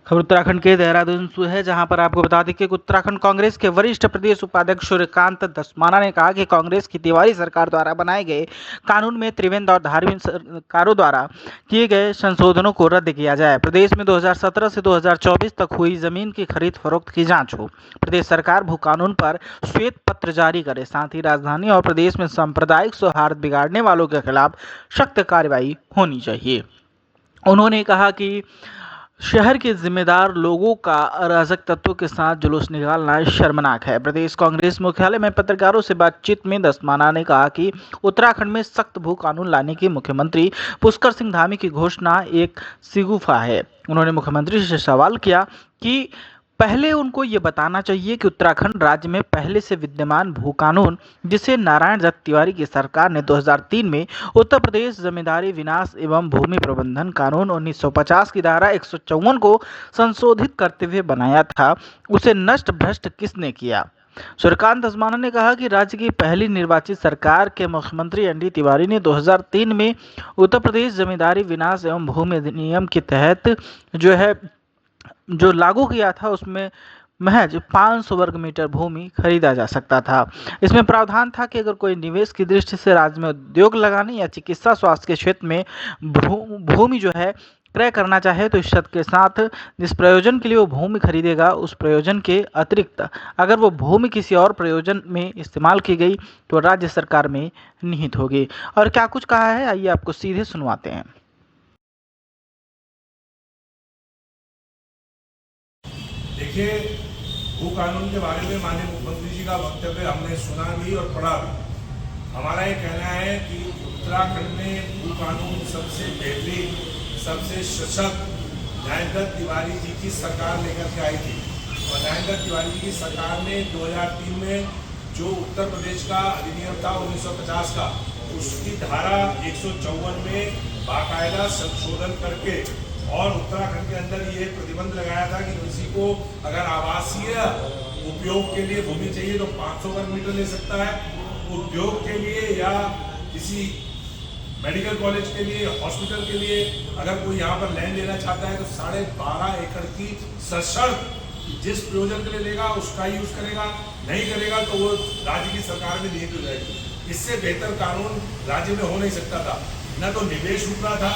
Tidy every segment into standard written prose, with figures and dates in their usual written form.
खबर उत्तराखंड के देहरादून से है, जहां पर आपको बता दें कि उत्तराखंड कांग्रेस के वरिष्ठ प्रदेश उपाध्यक्ष सूर्यकांत धस्माना ने कहा कि कांग्रेस की तिवारी सरकार द्वारा बनाए गए कानून में त्रिवेंद और धार्मिक सरकारों द्वारा किए गए संशोधनों को रद्द किया जाए। प्रदेश में 2017 से 2024 तक हुई जमीन की खरीद फरोख्त की जांच हो। प्रदेश सरकार भू कानून पर श्वेत पत्र जारी करे, साथ ही राजधानी और प्रदेश में सांप्रदायिक सौहार्द बिगाड़ने वालों के खिलाफ सख्त कार्रवाई होनी चाहिए। उन्होंने कहा कि शहर के जिम्मेदार लोगों का अराजक तत्वों के साथ जुलूस निकालना शर्मनाक है। प्रदेश कांग्रेस मुख्यालय में पत्रकारों से बातचीत में धस्माना ने कहा कि उत्तराखंड में सख्त भू कानून लाने की मुख्यमंत्री पुष्कर सिंह धामी की घोषणा एक शिगुफा है। उन्होंने मुख्यमंत्री से सवाल किया कि पहले उनको ये बताना चाहिए कि उत्तराखंड राज्य में पहले से विद्यमान भू कानून, जिसे नारायण दत्त तिवारी की सरकार ने 2003 में उत्तर प्रदेश जमींदारी विनाश एवं भूमि प्रबंधन कानून 1950 की धारा 154 को संशोधित करते हुए बनाया था, उसे नष्ट भ्रष्ट किसने किया। सूर्यकांत धस्माना ने कहा कि राज्य की पहली निर्वाचित सरकार के मुख्यमंत्री एनडी तिवारी ने 2003 में उत्तर प्रदेश जमींदारी विनाश एवं भूमि अधिनियम के तहत जो लागू किया था, उसमें महज 500 वर्ग मीटर भूमि खरीदा जा सकता था। इसमें प्रावधान था कि अगर कोई निवेश की दृष्टि से राज्य में उद्योग लगाने या चिकित्सा स्वास्थ्य के क्षेत्र में भूमि क्रय करना चाहे, तो इस शर्त के साथ जिस प्रयोजन के लिए वो भूमि खरीदेगा, उस प्रयोजन के अतिरिक्त अगर वो भूमि किसी और प्रयोजन में इस्तेमाल की गई तो राज्य सरकार में निहित होगी। और क्या कुछ कहा है, आइए आपको सीधे सुनवाते हैं। देखिए, भू कानून के बारे में माननीय मुख्यमंत्री जी का वक्तव्य हमने सुना भी और पढ़ा भी। हमारा ये कहना है कि उत्तराखंड में भू कानून सबसे बेहतरीन, सबसे सशक्त नारायण दत्त तिवारी जी की सरकार लेकर के आई थी। और नारायण दत्त तिवारी जी की सरकार ने 2003 में जो उत्तर प्रदेश का अधिनियम था 1950 का, उसकी धारा 154 में बाकायदा संशोधन करके और उत्तराखंड के अंदर ये प्रतिबंध लगाया था कि किसी को अगर आवासीय उपयोग के लिए भूमि चाहिए तो 500 वर्ग मीटर ले सकता है, उद्योग के लिए या किसी मेडिकल कॉलेज के लिए, हॉस्पिटल के लिए अगर कोई यहाँ पर लैंड लेना चाहता है तो 12.5 एकड़ की सशर्त जिस प्रयोजन के लिए लेगा उसका यूज करेगा, नहीं करेगा तो वो राज्य की सरकार में निहित हो जाएगी। इससे बेहतर कानून राज्य में हो नहीं सकता था। न तो निवेश रुक रहा था,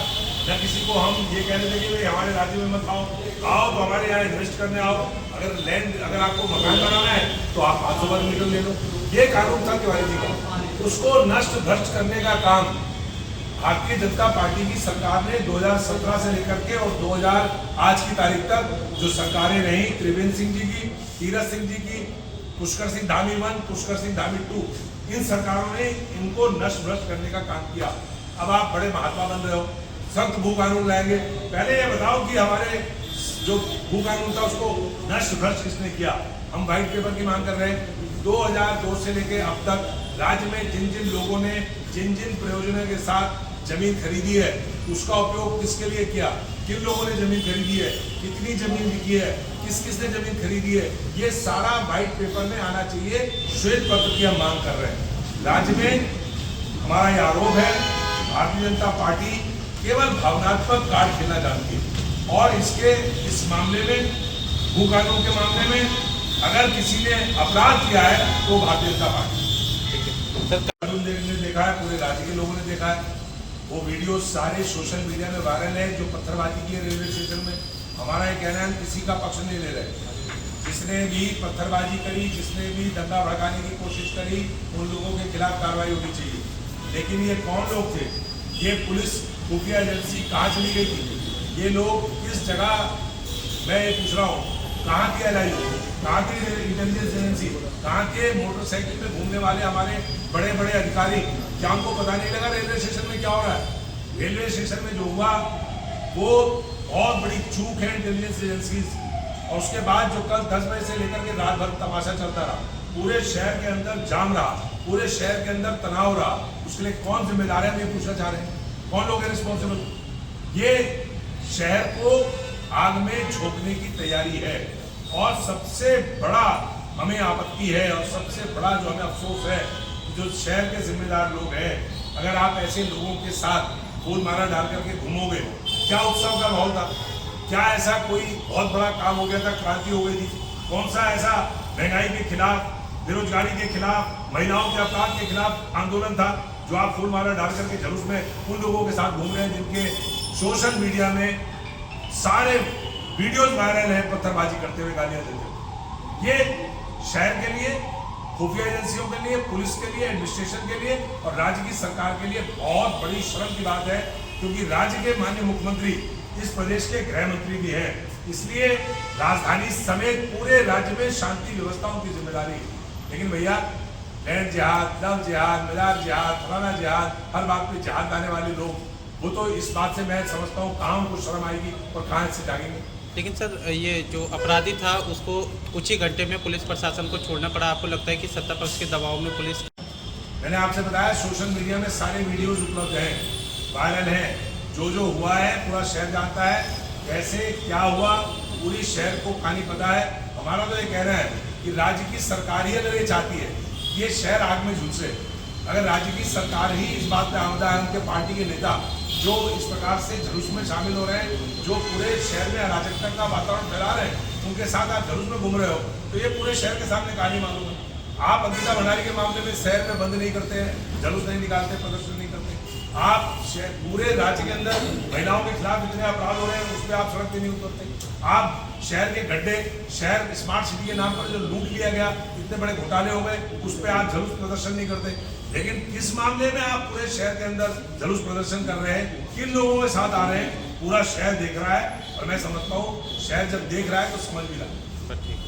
न किसी को हम ये कह रहे थे कि भाई हमारे राज्य में मत आओ तो हमारे यहाँ इन्वेस्ट करने आओ, अगर आपको मकान बनाना है तो आप 500 वर्ग मीटर ले लो। ये कानून था तिवारी जी का। उसको नष्ट भ्रष्ट करने का काम भारतीय जनता पार्टी की सरकार ने 2017 से लेकर के और 2000 आज की तारीख तक जो सरकारें रही, त्रिवेंद्र सिंह जी की, तीरथ सिंह जी की, पुष्कर सिंह धामी 1, पुष्कर सिंह धामी 2, इन सरकारों ने इनको नष्ट भ्रष्ट करने का काम किया। अब आप बड़े महात्मा बन रहे हो, सख्त भू कानून लाएंगे। पहले ये बताओ कि हमारे जो भू कानून था उसको नष्ट भ्रष्ट किसने किया। हम व्हाइट पेपर की मांग कर रहे हैं। 2002 से लेके अब तक राज्य में जिन जिन लोगों ने जिन जिन प्रयोजनों के साथ जमीन खरीदी है, उसका उपयोग किसके लिए किया, किन लोगों ने जमीन खरीदी है, कितनी जमीन बिकी है, किस किसने जमीन खरीदी है, ये सारा व्हाइट पेपर में आना चाहिए। श्वेत पत्र की हम मांग कर रहे हैं। राज्य में हमारा ये आरोप है, भारतीय जनता पार्टी केवल भावनात्मक कार्ड खेलना जानती है और इस मामले में, भू कानून के मामले में अगर किसी ने अपराध किया है तो भारतीय जनता पार्टी ने देखा है, पूरे राज्य के लोगों ने देखा है। वो वीडियो सारे सोशल मीडिया में वायरल है जो पत्थरबाजी की है रेलवे स्टेशन में। हमारा ये कहना है किसी का पक्ष नहीं ले रहे। जिसने भी पत्थरबाजी करी, जिसने भी दंगा भड़काने की कोशिश करी, उन लोगों के खिलाफ कार्रवाई होनी चाहिए। लेकिन ये कौन लोग थे? ये पुलिस खुफिया एजेंसी कहाँ चली गई थी? ये लोग किस जगह, मैं ये पूछ रहा हूँ, कहाँ की LIU, कहाँ की इंटेलिजेंस एजेंसी, कहाँ के मोटरसाइकिल में घूमने वाले हमारे बड़े बड़े अधिकारी? क्या उनको पता नहीं लगा रेलवे स्टेशन में क्या हो रहा है? रेलवे स्टेशन में जो हुआ वो बहुत बड़ी चूक है इंटेलिजेंस एजेंसी। और उसके बाद जो कल 10 बजे से लेकर के रात भर तमाशा चलता रहा, पूरे शहर के अंदर जाम रहा, पूरे शहर के अंदर तनाव रहा, उसके लिए कौन जिम्मेदार है? हम ये पूछना चाह रहे हैं, कौन लोग हैं रिस्पॉन्सिबल? ये शहर को आग में झोंकने की तैयारी है। और सबसे बड़ा हमें आपत्ति है और सबसे बड़ा जो हमें अफसोस है, जो शहर के जिम्मेदार लोग हैं, अगर आप ऐसे लोगों के साथ फूल माला डाल करके घूमोगे, क्या उत्सव का माहौल था? क्या ऐसा कोई बहुत बड़ा काम हो गया था, क्रांति हो गई थी? कौन सा ऐसा महंगाई के खिलाफ, बेरोजगारी के खिलाफ, महिलाओं के अपराध के खिलाफ आंदोलन था जो आप फूल माला डाल करके जुलूस में उन लोगों के साथ घूम रहे हैं जिनके सोशल मीडिया में सारे वीडियोज वायरल हैं पत्थरबाजी करते हुए, गालियां देते हुए? ये शहर के लिए, खुफिया एजेंसियों के लिए, पुलिस के लिए, एडमिनिस्ट्रेशन के लिए और राज्य की सरकार के लिए बहुत बड़ी शर्म की बात है, क्योंकि राज्य के माननीय मुख्यमंत्री इस प्रदेश के गृह मंत्री भी हैं। इसलिए राजधानी समेत पूरे राज्य में शांति व्यवस्थाओं की जिम्मेदारी है। लेकिन भैया लैंड जिहाद, लव जिहाद, मिलाद जिहाद, फलाना जिहाद, हर बात पे जिहाद लाने वाले लोग, वो तो इस बात से मैं समझता हूँ कहाँ उनको शर्म आएगी और कहाँ इससे जागेंगे। लेकिन सर ये जो अपराधी था उसको कुछ ही घंटे में पुलिस प्रशासन को छोड़ना पड़ा। आपको लगता है कि सत्ता पक्ष के दबाव में पुलिस? मैंने आपसे बताया सोशल मीडिया में सारे वीडियोज उपलब्ध हैं, वायरल हैं। जो हुआ है पूरा शहर जानता है, कैसे क्या हुआ पूरी शहर को कहानी पता है। हमारा तो ये कहना है कि राज्य की सरकार ही अगर ये चाहती है ये शहर आग में झुलसे, अगर राज्य की सरकार ही इस बात पे आमदा है, उनके पार्टी के नेता जो इस प्रकार से जुलूस में शामिल हो रहे हैं, जो पूरे शहर में अराजकता का वातावरण फैला रहे हैं, उनके साथ आप जुलूस में घूम रहे हो, तो ये पूरे शहर के सामने कहानी मालूम है। आप अंकिता भंडारी के मामले में शहर में बंद नहीं करते हैं, जुलूस नहीं निकालते, प्रदर्शन नहीं करते। आप पूरे राज्य के अंदर महिलाओं के खिलाफ इतने अपराध हो रहे हैं, उस पर आप सड़क पे नहीं उतरते। आप शहर के गड्ढे, शहर स्मार्ट सिटी के नाम पर जो लूट लिया गया, इतने बड़े घोटाले हो गए, उस पर आप जुलूस प्रदर्शन नहीं करते। लेकिन किस मामले में आप पूरे शहर के अंदर जुलूस प्रदर्शन कर रहे हैं, किन लोगों के साथ आ रहे हैं, पूरा शहर देख रहा है। और मैं समझता हूँ शहर जब देख रहा है तो समझ भी रहा है।